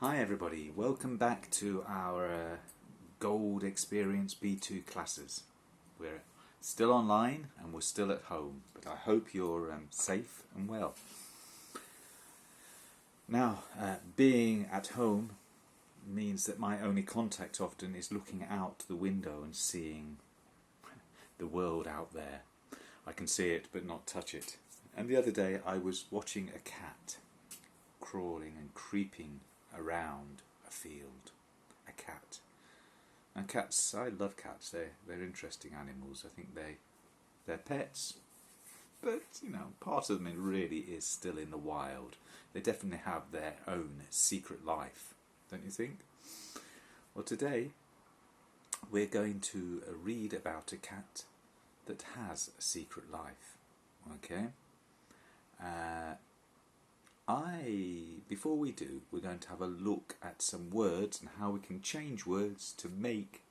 Hi everybody, welcome back to our Gold Experience B2 classes. We're still online and we're still at home, but I hope you're safe and well. Now, being at home means that my only contact often is looking out the window and seeing the world out there. I can see it but not touch it. And the other day I was watching a cat crawling and creeping around a field. A cat. And cats, I love cats. They're interesting animals. I think they're pets. But, part of them really is still in the wild. They definitely have their own secret life, don't you think? Well, today we're going to read about a cat that has a secret life. Okay? Before we do, we're going to have a look at some words and how we can change words to make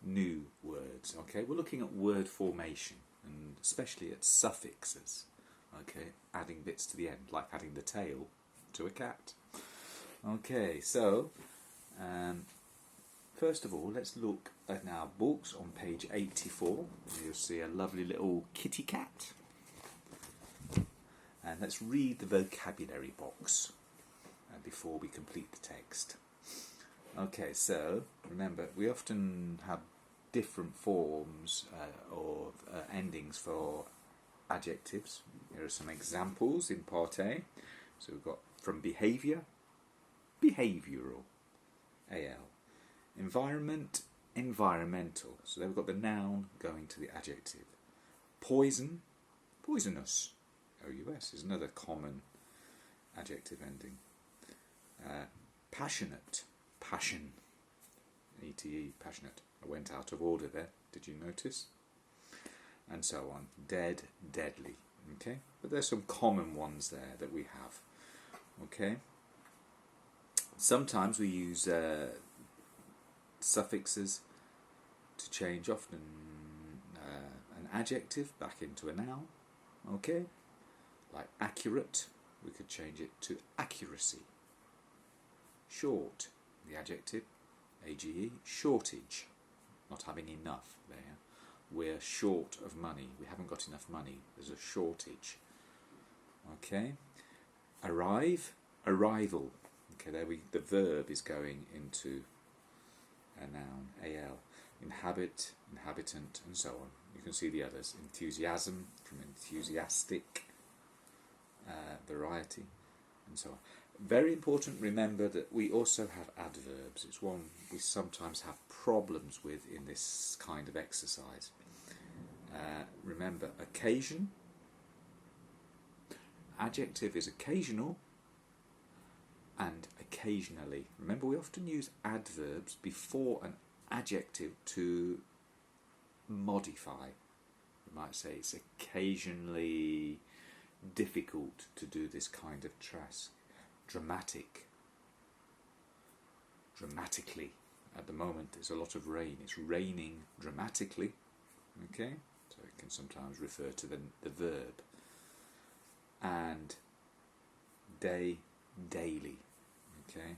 new words. Okay, we're looking at word formation and especially at suffixes. Okay, adding bits to the end, like adding the tail to a cat. Okay, so first of all, let's look at our books on page 84. You'll see a lovely little kitty cat. And let's read the vocabulary box before we complete the text. Okay, so remember, we often have different forms of endings for adjectives. Here are some examples in part A. So we've got from behaviour, behavioural, AL. Environment, environmental. So there we've got the noun going to the adjective. Poison, poisonous. OUS is another common adjective ending. Passionate, passion, ETE, passionate. I went out of order there, did you notice? And so on. Dead, deadly. Okay, but there's some common ones there that we have. Okay. Sometimes we use suffixes to change often an adjective back into a noun. Okay. Like accurate, we could change it to accuracy. Short, the adjective, AGE, shortage, not having enough there. We're short of money, we haven't got enough money, there's a shortage. Okay, arrive, arrival. Okay, the verb is going into a noun, AL. Inhabit, inhabitant, and so on. You can see the others. Enthusiasm, from enthusiastic. Variety, and so on. Very important, remember that we also have adverbs. It's one we sometimes have problems with in this kind of exercise. Remember, occasion, adjective is occasional and occasionally. Remember, we often use adverbs before an adjective to modify. We might say it's occasionally difficult to do this kind of task. Dramatic. Dramatically. At the moment there's a lot of rain. It's raining dramatically. Okay? So it can sometimes refer to the verb. And day, daily. Okay?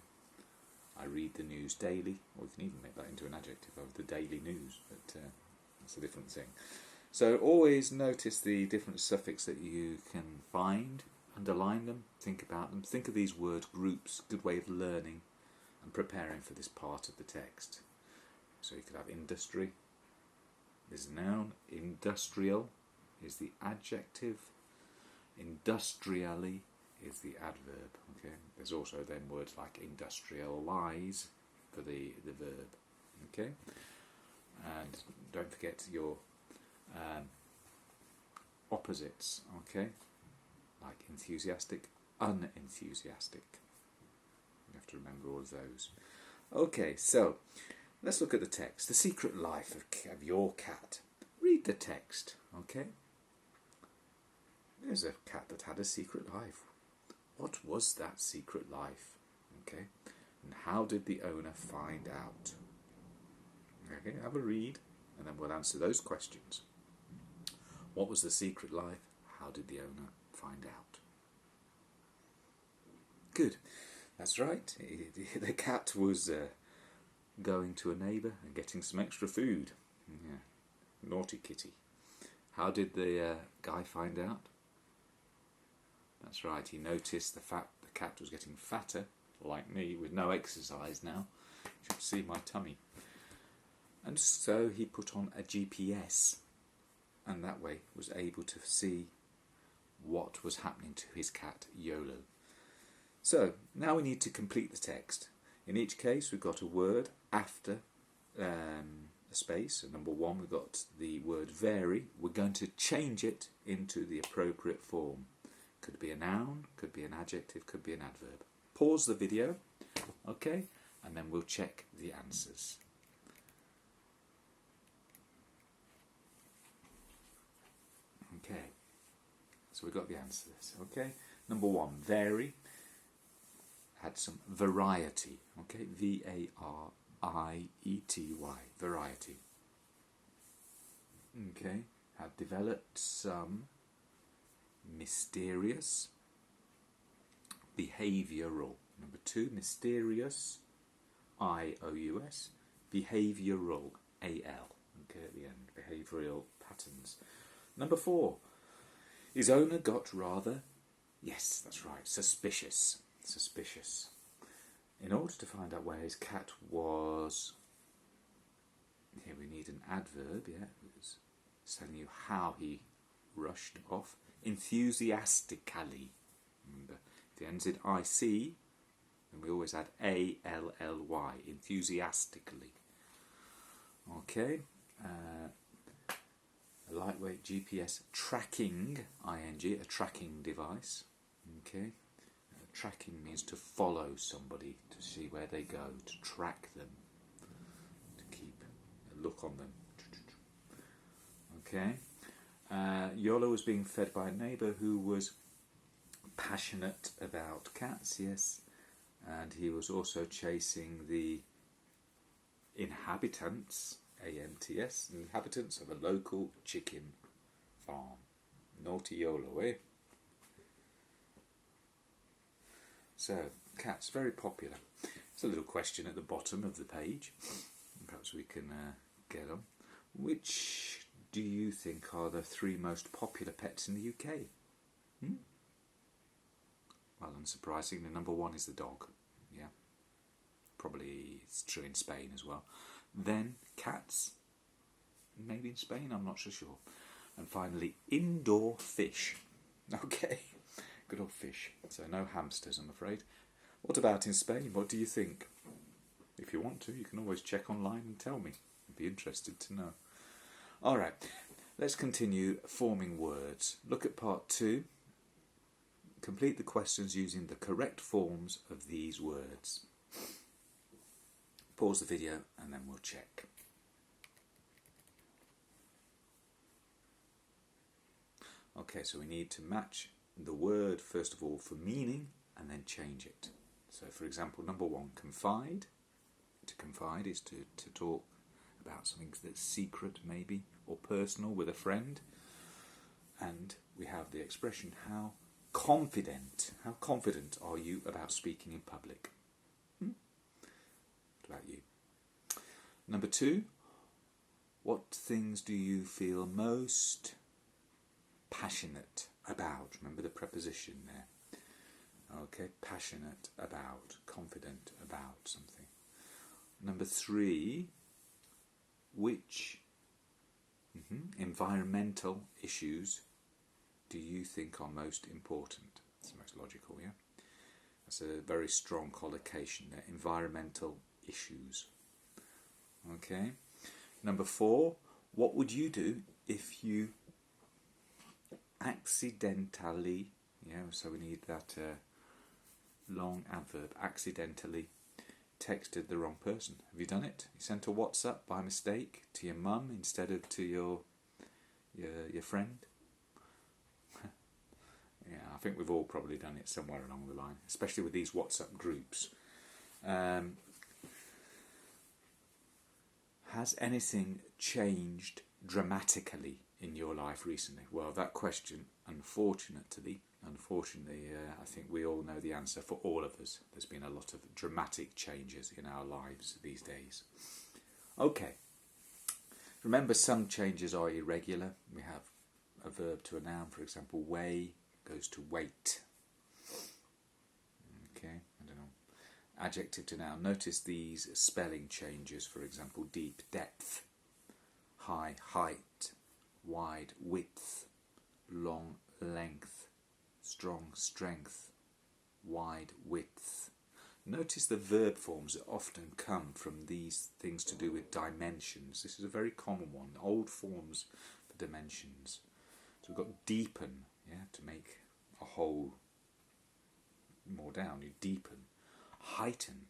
I read the news daily. Or you can even make that into an adjective of the daily news. But that's a different thing. So always notice the different suffixes that you can find, underline them, think about them, think of these word groups, good way of learning and preparing for this part of the text. So you could have industry is a noun, industrial is the adjective, industrially is the adverb. Okay, there's also then words like industrialise for the verb. Okay, and don't forget your opposites, okay, like enthusiastic, unenthusiastic. You have to remember all of those. Okay, so let's look at the text. The secret life of your cat. Read the text, okay. There's a cat that had a secret life. What was that secret life? Okay, and how did the owner find out? Okay, have a read and then we'll answer those questions. What was the secret life? How did the owner find out? Good. That's right. The cat was going to a neighbour and getting some extra food. Yeah. Naughty kitty. How did the guy find out? That's right, he noticed the cat was getting fatter, like me, with no exercise now. You should see my tummy. And so he put on a GPS, and that way was able to see what was happening to his cat, Yolo. So, now we need to complete the text. In each case, we've got a word after a space. So number 1, we've got the word vary. We're going to change it into the appropriate form. Could be a noun, could be an adjective, could be an adverb. Pause the video, okay, and then we'll check the answers. Okay, so we've got the answers, okay. Number 1, vary, had some variety, okay, V-A-R-I-E-T-Y, variety. Okay, had developed some mysterious, behavioural. Number 2, mysterious, I-O-U-S, behavioural, A-L, okay, at the end, behavioural patterns. Number 4, his owner got rather, yes, that's right, suspicious. In order to find out where his cat was, here we need an adverb, yeah, it's telling you how he rushed off. Enthusiastically. Remember, if it ends in IC, then we always add A-L-L-Y, enthusiastically. Okay, a lightweight GPS tracking, ING, a tracking device. Okay, tracking means to follow somebody, to see where they go, to track them, to keep a look on them. Okay. Yolo was being fed by a neighbour who was passionate about cats, yes, and he was also chasing the inhabitants, A-N-T-S, inhabitants of a local chicken farm. Naughty Yolo, eh? So, cats, very popular. There's a little question at the bottom of the page. Perhaps we can get on. Which do you think are the 3 most popular pets in the UK? Well, unsurprisingly, number 1 is the dog. Yeah, probably it's true in Spain as well. Then cats, maybe in Spain, I'm not so sure. And finally, indoor fish. Okay, good old fish. So no hamsters, I'm afraid. What about in Spain? What do you think? If you want to, you can always check online and tell me. I'd be interested to know. Alright, let's continue forming words. Look at part 2. Complete the questions using the correct forms of these words. Pause the video and then we'll check. Okay, so we need to match the word first of all for meaning and then change it. So for example, number 1, confide. To confide is to talk about something that's secret maybe, or personal with a friend. And we have the expression, how confident are you about speaking in public? What about you? Number 2, what things do you feel most passionate about? Remember the preposition there. Okay, passionate about, confident about something. Number 3, which environmental issues do you think are most important? That's the most logical, yeah? That's a very strong collocation there, environmental issues. Okay. Number 4, what would you do if you accidentally, so we need that long adverb, accidentally texted the wrong person. Have you done it? You sent a WhatsApp by mistake to your mum instead of to your friend? Yeah, I think we've all probably done it somewhere along the line, especially with these WhatsApp groups. Has anything changed dramatically in your life recently? Well, that question, unfortunately, Unfortunately, I think we all know the answer for all of us. There's been a lot of dramatic changes in our lives these days. Okay. Remember, some changes are irregular. We have a verb to a noun, for example, weigh goes to weight. Okay, I don't know. Adjective to noun. Notice these spelling changes, for example, deep, depth, high, height, wide, width, long, length, strong, strength, wide, width. Notice the verb forms that often come from these things to do with dimensions. This is a very common one, old forms for dimensions. So we've got deepen, yeah, to make a whole more down, you deepen. Heighten,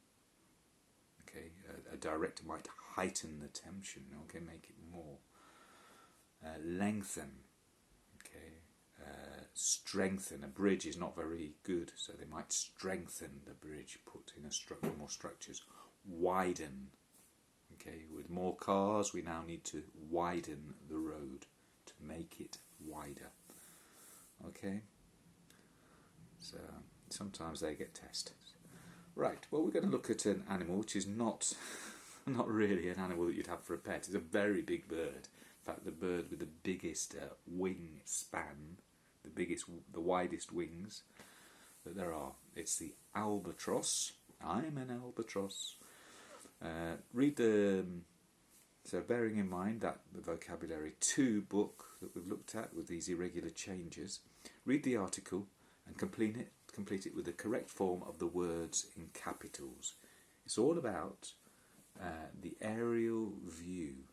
okay, a director might heighten the tension, okay, make it more. Lengthen, okay, strengthen. A bridge is not very good, so they might strengthen the bridge, put in more structures. Widen, okay, with more cars we now need to widen the road to make it wider, okay. So sometimes they get tested. Right, well, we're going to look at an animal which is not really an animal that you'd have for a pet. It's a very big bird. In fact, the bird with the biggest wing span, the widest wings that there are. It's the albatross. I'm an albatross. So bearing in mind that the Vocabulary 2 book that we've looked at with these irregular changes, read the article and complete it with the correct form of the words in capitals. It's all about the aerial view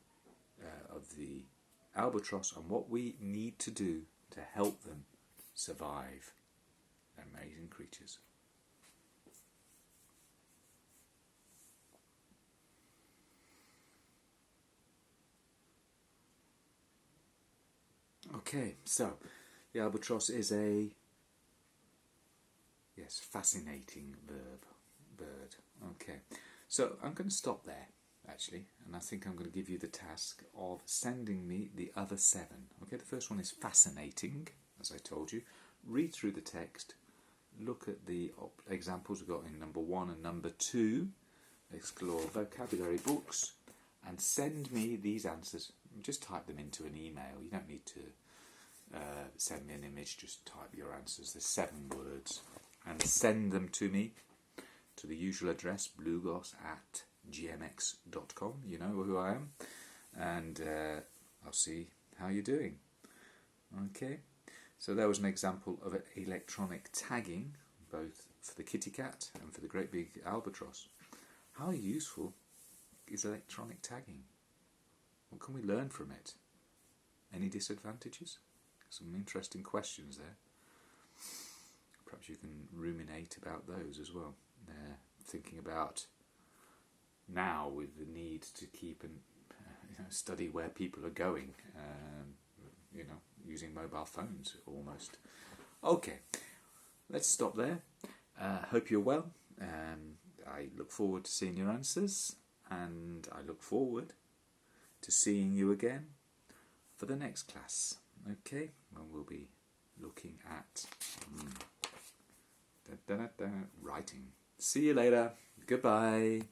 of the albatross and what we need to do to help them survive. They're amazing creatures. Okay, so the albatross is a fascinating bird. Okay, so I'm going to stop there, actually, and I think I'm going to give you the task of sending me the other 7. Okay, the first one is fascinating, as I told you. Read through the text, look at the examples we've got in number 1 and number 2, explore vocabulary books, and send me these answers. Just type them into an email. You don't need to send me an image, just type your answers. There's 7 words. And send them to me to the usual address, blugos@gmx.com. You know who I am. And I'll see how you're doing. Okay, so there was an example of electronic tagging, both for the kitty cat and for the great big albatross. How useful is electronic tagging? What can we learn from it? Any disadvantages? Some interesting questions there. Perhaps you can ruminate about those as well. Thinking about now with the need to keep and study where people are going, using mobile phones almost. Okay, let's stop there. Hope you're well. I look forward to seeing your answers, and I look forward to seeing you again for the next class. Okay, when we'll be looking at writing. See you later. Goodbye.